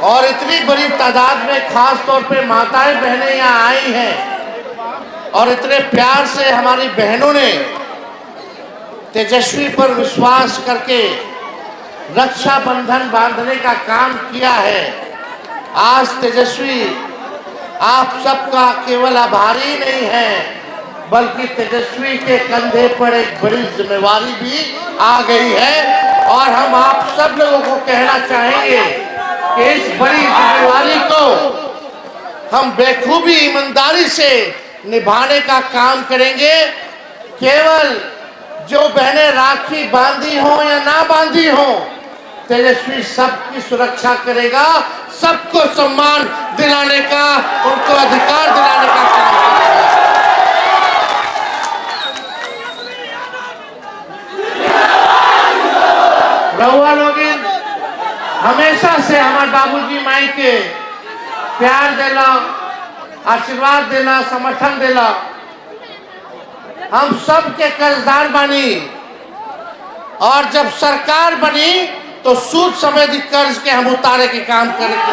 और इतनी बड़ी तादाद में खास तौर पे माताएं बहनें यहाँ आई हैं और इतने प्यार से हमारी बहनों ने तेजस्वी पर विश्वास करके रक्षाबंधन बांधने का काम किया है। आज तेजस्वी आप सबका केवल आभारी नहीं है, बल्कि तेजस्वी के कंधे पर एक बड़ी जिम्मेवारी भी आ गई है और हम आप सब लोगों को कहना चाहेंगे कि इस बड़ी जिम्मेवारी को हम बेखूबी ईमानदारी से निभाने का काम करेंगे। केवल जो बहनें राखी बांधी हो या ना बांधी हो, तेजस्वी सबकी सुरक्षा करेगा, सबको सम्मान दिलाने का, उनको अधिकार दिलाने का काम करेगा। रहुआ लोग हमेशा से हमारे बाबूजी माई के प्यार देला, आशीर्वाद देला, समर्थन देला। हम सब के कर्जदार बनी और जब सरकार बनी तो सूद समेत कर्ज के हम उतारे के काम करेंगे।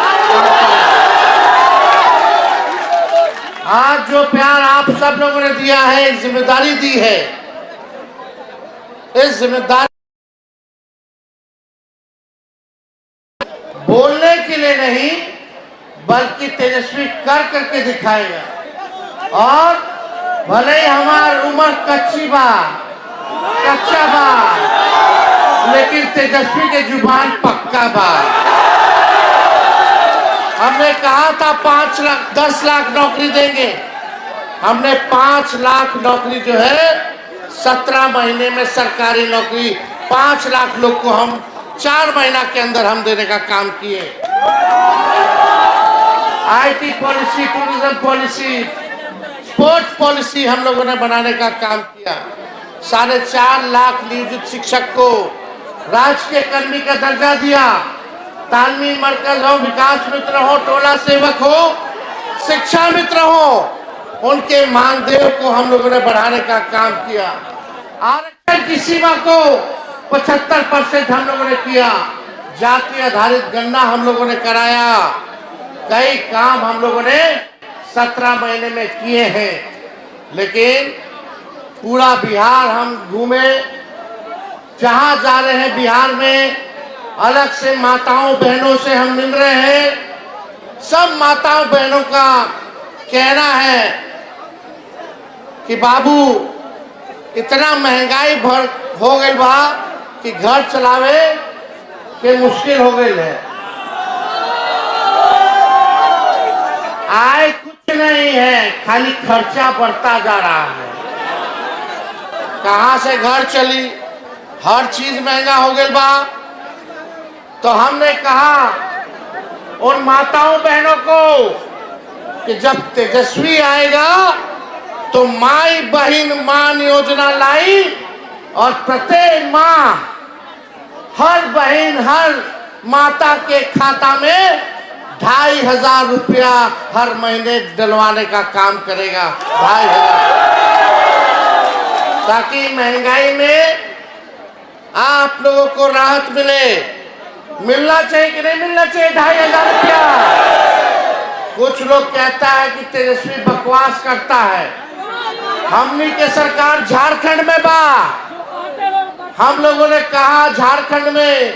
आज जो प्यार आप सब लोगों ने दिया है, एक जिम्मेदारी दी है, इस जिम्मेदारी बोलने के लिए नहीं बल्कि तेजस्वी कर करके दिखाएगा। और भले ही हमारी उम्र कच्चा बा, लेकिन तेजस्वी के जुबान पक्का बा। हमने कहा था 5 लाख 10 लाख नौकरी देंगे, हमने 5 लाख नौकरी जो है 17 महीने में सरकारी नौकरी 5 लाख लोग को हम 4 महीना के अंदर हम देने का काम किए। IT policy, tourism policy, sports policy हम लोगों ने बनाने का काम किया। 4.5 लाख नियोजित शिक्षक को राजकीय कर्मी का दर्जा दिया। तालमी मरकज हो, विकास मित्र हो, टोला सेवक हो, शिक्षा मित्र हो, उनके मानदेय को हम लोगों ने बढ़ाने का काम किया। आरक्षण की सीमा को 75% हम लोगों ने किया। जाति आधारित गणना हम लोगों ने कराया। कई काम हम लोगों ने 17 महीने में किए हैं। लेकिन पूरा बिहार हम घूमे, जहां जा रहे हैं बिहार में अलग से माताओं बहनों से हम मिल रहे हैं। सब माताओं बहनों का कहना है कि बाबू इतना महंगाई हो गई बा कि घर चलावे के मुश्किल हो गई है। आय कुछ नहीं है, खाली खर्चा बढ़ता जा रहा है। कहां से घर चली, हर चीज महंगा हो गई बा। तो हमने कहा उन माताओं बहनों को कि जब तेजस्वी आएगा तो माई बहन मान योजना लाई और प्रत्येक माँ, हर बहन, हर माता के खाता में 2,500 रुपया हर महीने डलवाने का काम करेगा। 2,500, ताकि महंगाई में आप लोगों को राहत मिले। मिलना चाहिए कि नहीं मिलना चाहिए 2,500 रुपया? कुछ लोग कहता है कि तेजस्वी बकवास करता है। हमनी के सरकार झारखंड में बा। हम लोगों ने कहा झारखंड में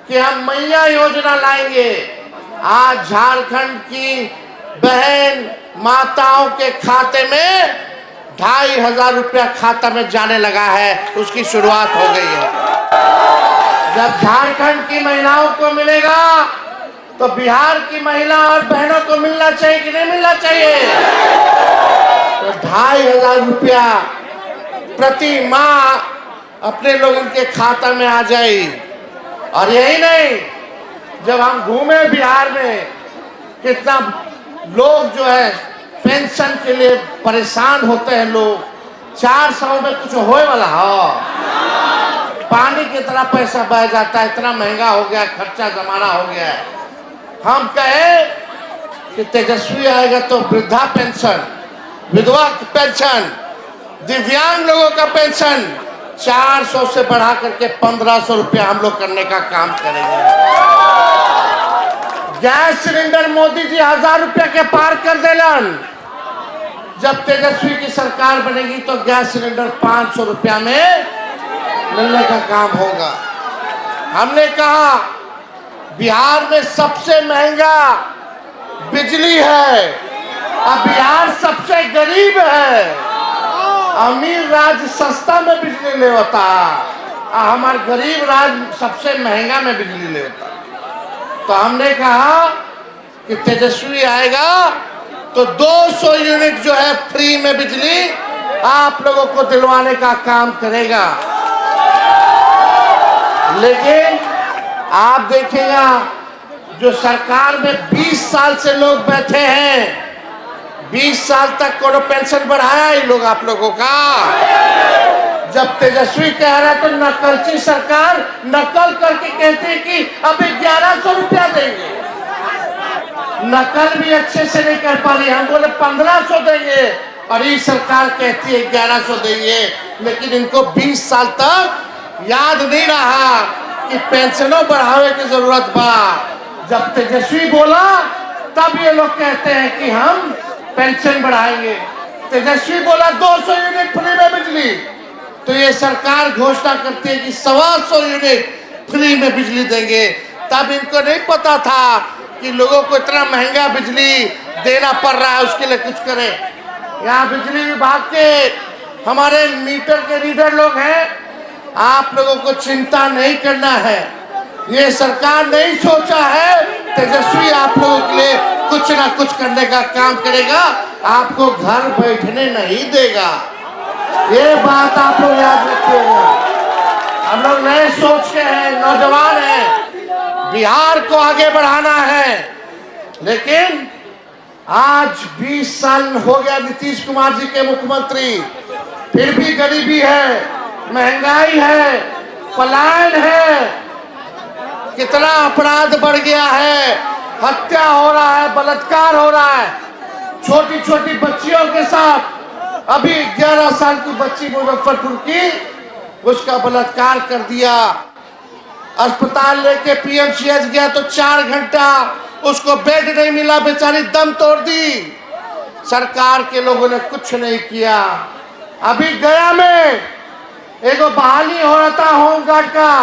कि हम मैया योजना लाएंगे। आज झारखंड की बहन माताओं के खाते में 2,500 रुपया खाता में जाने लगा है। उसकी शुरुआत हो गई है। जब झारखंड की महिलाओं को मिलेगा तो बिहार की महिला और बहनों को मिलना चाहिए कि नहीं मिलना चाहिए? तो 2,500 रुपया प्रति माह अपने लोगों के खाता में आ जाए। और यही नहीं, जब हम घूमे बिहार में, कितना लोग जो है पेंशन के लिए परेशान होते हैं। लोग 400 में कुछ होए वाला हो, पानी की तरह पैसा बह जाता है। इतना महंगा हो गया, खर्चा जमाना हो गया है। हम कहे कि तेजस्वी आएगा तो वृद्धा पेंशन, विधवा पेंशन, दिव्यांग लोगों का पेंशन 400 से बढ़ा करके 1,500 रुपया हम लोग करने का काम करेंगे। गैस सिलेंडर मोदी जी 1000 रुपया के पार कर देलन। जब तेजस्वी की सरकार बनेगी तो गैस सिलेंडर 500 रुपया में मिलने का काम होगा। हमने कहा बिहार में सबसे महंगा बिजली है, अब बिहार सबसे गरीब है। अमीर राज्य सस्ता में बिजली ले होता, हमारे गरीब राज्य सबसे महंगा में बिजली ले होता। तो हमने कहा कि तेजस्वी आएगा तो 200 यूनिट जो है फ्री में बिजली आप लोगों को दिलवाने का काम करेगा। लेकिन आप देखिएगा जो सरकार में 20 साल से लोग बैठे हैं, 20 साल तक कोनो पेंशन बढ़ाया ही लोग आप लोगों का। जब तेजस्वी कह रहा है तो नकलची सरकार नकल करके कहती है कि अभी 1100 रुपया देंगे। नकल भी अच्छे से नहीं कर पा रही, हम बोले 1500 देंगे और ये सरकार कहती है 1100 देंगे। लेकिन इनको 20 साल तक याद नहीं रहा कि पेंशनों बढ़ावे की जरूरत बा। जब तेजस्वी बोला तब ये लोग कहते हैं कि हम पेंशन बढ़ाएंगे। तेजस्वी बोला 200 यूनिट फ्री में बिजली, तो ये सरकार घोषणा करती है कि 125 यूनिट फ्री में बिजली देंगे। तब इनको नहीं पता था कि लोगों को इतना महंगा बिजली देना पड़ रहा है, उसके लिए कुछ करें। यहाँ बिजली विभाग के हमारे मीटर के रीडर लोग हैं, आप लोगों को चिंता नहीं करना है। ये सरकार नहीं सोचा है तेजस्वी आप लोगों के लिए कुछ ना कुछ करने का काम करेगा, आपको घर बैठने नहीं देगा। ये बात आप लोग याद रखिएगा। हम लोग नए सोच के हैं, नौजवान हैं, बिहार को आगे बढ़ाना है। लेकिन आज 20 साल हो गया नीतीश कुमार जी के मुख्यमंत्री, फिर भी गरीबी है, महंगाई है, पलायन है, कितना अपराध बढ़ गया है, हत्या हो रहा है, बलात्कार हो रहा है। छोटी छोटी बच्चियों के साथ अभी 11 साल की बच्ची मुजफ्फरपुर की, उसका बलात्कार कर दिया। अस्पताल लेके पीएमसीएच गया तो 4 घंटा उसको बेड नहीं मिला, बेचारी दम तोड़ दी। सरकार के लोगों ने कुछ नहीं किया। अभी गया में एगो बहाली हो रहा था होमगार्ड का,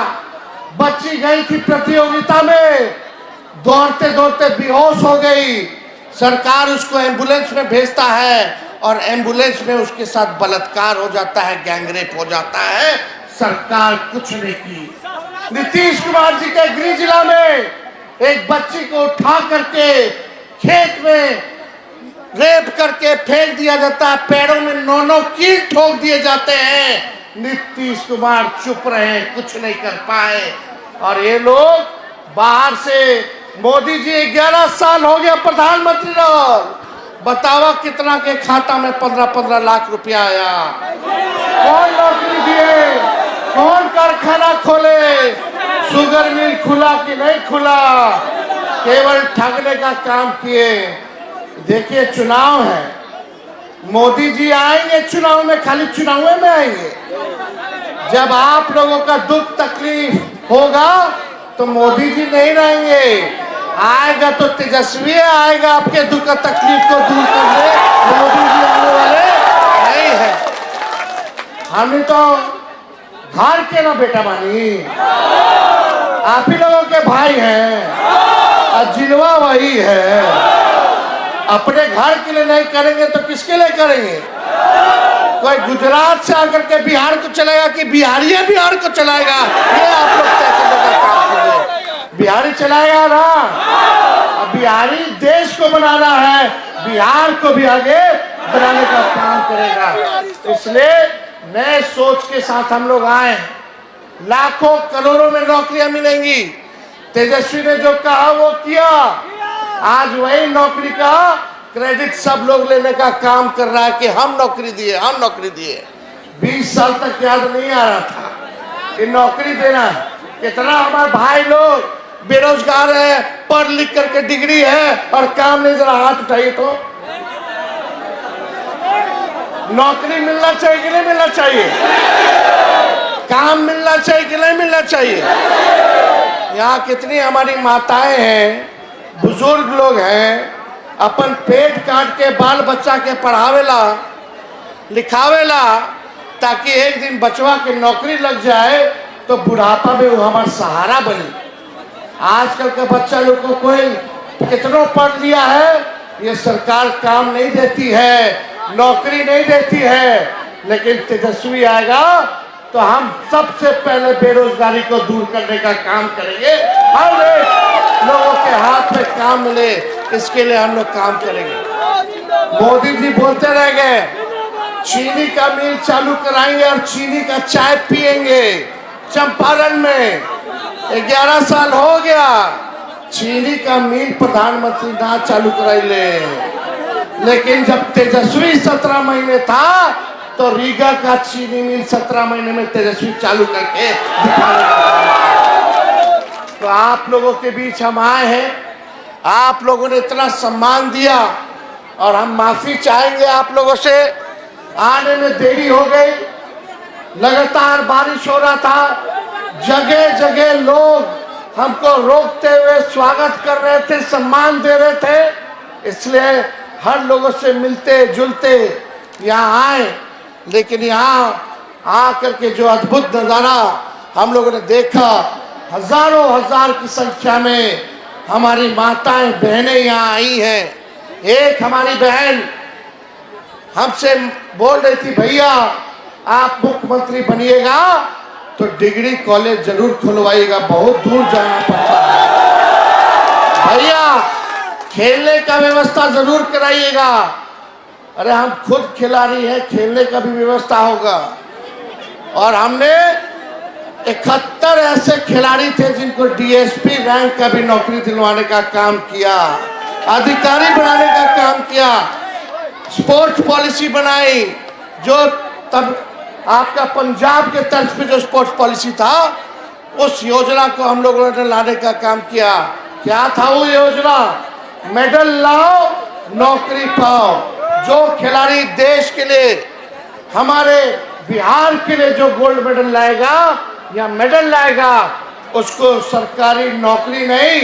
बच्ची गई थी प्रतियोगिता में, दौड़ते दौड़ते बेहोश हो गई। सरकार उसको एम्बुलेंस में भेजता है और एम्बुलेंस में उसके साथ बलात्कार हो जाता है, गैंगरेप हो जाता है। सरकार कुछ नहीं की। नीतीश कुमार जी के गृह जिला में एक बच्ची को उठा करके खेत में रेप करके फेंक दिया जाता है, पैरों में 9 कील ठोक दिए जाते हैं। नीतीश कुमार चुप रहे, कुछ नहीं कर पाए। और ये लोग बाहर से, मोदी जी 11 साल हो गया प्रधानमंत्री रहो, बतावा कितना के खाता में 15-15 लाख रुपया आया। कौन नौकरी दिए, कौन कारखाना खोले, शुगर मिल खुला कि नहीं खुला, केवल ठगने का काम किए। देखिए चुनाव है, मोदी जी आएंगे चुनाव में, खाली चुनाव में आएंगे। जब आप लोगों का दुख तकलीफ होगा तो मोदी जी नहीं रहेंगे, आएगा तो तेजस्वी आएगा आपके दुख तकलीफ को दूर करने। मोदी जी आने वाले नहीं है। हमने तो घर के ना बेटा बानी, आप ही लोगों के भाई हैं और जिलवा वही है। अपने घर के लिए नहीं करेंगे तो किसके लिए करेंगे? कोई गुजरात से आकर के बिहार को चलाएगा कि बिहारी बिहार को चलाएगा? ये आप लोग तय करने का काम कीजिए। बिहारी चलाएगा ना, बिहारी देश को बनाना है, बिहार को भी आगे बनाने का काम करेगा। इसलिए नए सोच के साथ हम लोग आए। लाखों करोड़ों में नौकरियां मिलेंगी। तेजस्वी ने जो कहा वो किया। आज वही नौकरी का क्रेडिट सब लोग लेने का काम कर रहा है कि हम नौकरी दिए, हम नौकरी दिए। 20 साल तक याद नहीं आ रहा था कि नौकरी देना है। कितना हमारे भाई लोग बेरोजगार है, पढ़ लिख करके डिग्री है और काम नहीं। जरा हाथ उठाइए तो। नौकरी मिलना चाहिए कि नहीं मिलना चाहिए? काम मिलना चाहिए कि नहीं मिलना चाहिए? यहाँ कितनी हमारी माताएं हैं बुजुर्ग लोग हैं, अपन पेट काट के बाल बच्चा के पढ़ावेला लिखावेला, ताकि एक दिन बचवा के नौकरी लग जाए तो बुढ़ापा में वो हमारा सहारा बने। आजकल के बच्चा लोग को कोई कितनों पढ़ लिया है, ये सरकार काम नहीं देती है, नौकरी नहीं देती है। लेकिन तेजस्वी आएगा तो हम सबसे पहले बेरोजगारी को दूर करने का काम करेंगे। हर एक लोगों के हाथ में काम मिले, इसके लिए हम लोग काम करेंगे। मोदी जी बोलते रह गए चीनी का मिल चालू कराएंगे और चीनी का चाय पिएंगे। चंपारण में 11 साल हो गया, चीनी का मिल प्रधानमंत्री ना चालू कराई ले। लेकिन जब तेजस्वी 17 महीने था तो रीगा का चीनी मिल 17 महीने में तेजस्वी चालू करके दिखाने का। तो आप लोगों के बीच हम आए हैं, आप लोगों ने इतना सम्मान दिया और हम माफी चाहेंगे आप लोगों से। आने में देरी हो गई, लगातार बारिश हो रहा था, जगह जगह लोग हमको रोकते हुए स्वागत कर रहे थे, सम्मान दे रहे थे, इसलिए हर लोगों से मिलते जुलते यहाँ आए। लेकिन यहाँ आकर के जो अद्भुत नज़ारा हम लोगों ने देखा, हजारों हजार की संख्या में हमारी माताएं बहनें यहाँ आई हैं। एक हमारी बहन हमसे बोल रही थी, भैया आप मुख्यमंत्री बनिएगा तो डिग्री कॉलेज जरूर खुलवाइएगा, बहुत दूर जाना पड़ता है, भैया खेलने का व्यवस्था जरूर कराइएगा। अरे हम खुद खिलाड़ी हैं, खेलने का भी व्यवस्था होगा। और हमने 71 ऐसे खिलाड़ी थे जिनको डीएसपी रैंक का भी नौकरी दिलवाने का काम किया, अधिकारी बनाने का काम किया, स्पोर्ट्स पॉलिसी बनाई। जो तब आपका पंजाब के तर्ज पे जो स्पोर्ट्स पॉलिसी था, उस योजना को हम लोगों ने लाने का काम किया। क्या था वो योजना? मेडल लाओ नौकरी पाओ। जो खिलाड़ी देश के लिए, हमारे बिहार के लिए जो गोल्ड मेडल लाएगा या मेडल लाएगा, उसको सरकारी नौकरी नहीं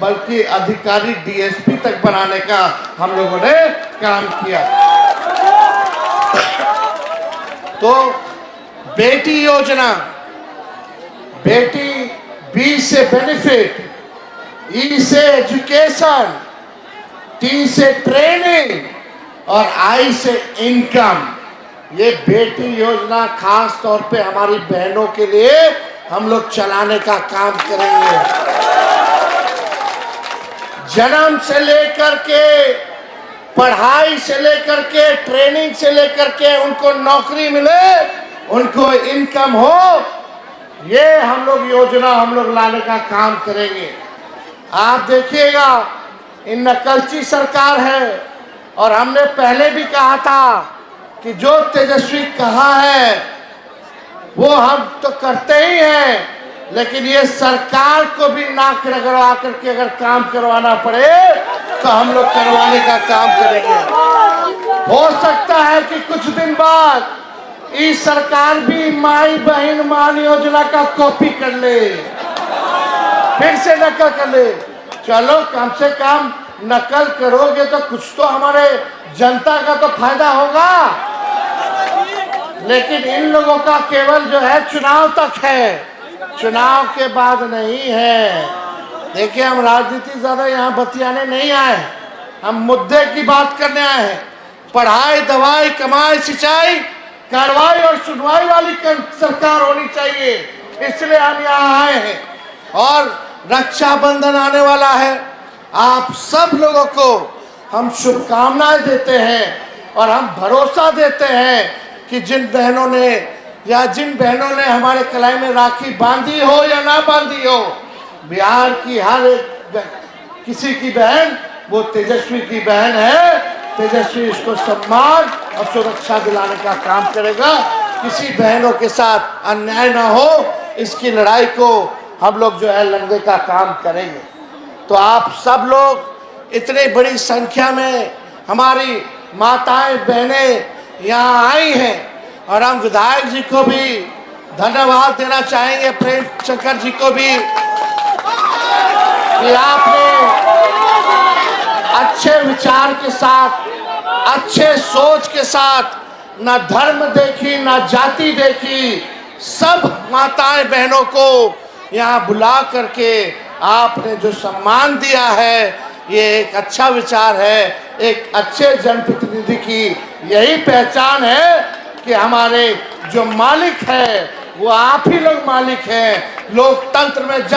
बल्कि अधिकारी डीएसपी तक बनाने का हम लोगों ने काम किया। तो बेटी योजना, बेटी बी से बेनिफिट, ई से एजुकेशन, टी से ट्रेनिंग और आई से इनकम, ये बेटी योजना खास तौर पे हमारी बहनों के लिए हम लोग चलाने का काम करेंगे। जन्म से लेकर के, पढ़ाई से लेकर के, ट्रेनिंग से लेकर के उनको नौकरी मिले, उनको इनकम हो, ये हम लोग योजना हम लोग लाने का काम करेंगे। आप देखिएगा, इन नकलची सरकार है और हमने पहले भी कहा था कि जो तेजस्वी कहा है वो हम तो करते ही हैं, लेकिन ये सरकार को भी नाक रगड़वा करके अगर काम करवाना पड़े तो हम लोग करवाने का काम करेंगे। हो सकता है कि कुछ दिन बाद इस सरकार भी माई बहन मान योजना का कॉपी कर ले, फिर से नकल कर ले। चलो कम से कम नकल करोगे तो कुछ तो हमारे जनता का तो फायदा होगा। लेकिन इन लोगों का केवल जो है चुनाव तक है, चुनाव के बाद नहीं है। देखिए, हम राजनीति ज्यादा यहाँ बतियाने नहीं आए, हम मुद्दे की बात करने आए हैं। पढ़ाई, दवाई, कमाई, सिंचाई, कार्रवाई और सुनवाई वाली सरकार होनी चाहिए, इसलिए हम यहाँ आए हैं। और रक्षाबंधन आने वाला है, आप सब लोगों को हम शुभकामनाएं देते हैं और हम भरोसा देते हैं कि जिन बहनों ने या जिन बहनों ने हमारे कलाई में राखी बांधी हो या ना बांधी हो, बिहार की हर एक किसी की बहन वो तेजस्वी की बहन है। तेजस्वी इसको सम्मान और सुरक्षा दिलाने का काम करेगा। किसी बहनों के साथ अन्याय ना हो, इसकी लड़ाई को हम लोग जो है लड़ने का काम करेंगे। तो आप सब लोग इतनी बड़ी संख्या में हमारी माताएं बहनें यहाँ आई हैं और हम विधायक जी को भी धन्यवाद देना चाहेंगे, प्रेम शंकर जी को भी, कि आपने विचार के साथ, अच्छे सोच के साथ, ना धर्म देखी ना जाति देखी, सब माताएं बहनों को यहाँ बुला करके आपने जो सम्मान दिया है, ये एक अच्छा विचार है। एक अच्छे जनप्रतिनिधि की यही पहचान है कि हमारे जो मालिक है वो आप ही लोग मालिक हैं। लोकतंत्र में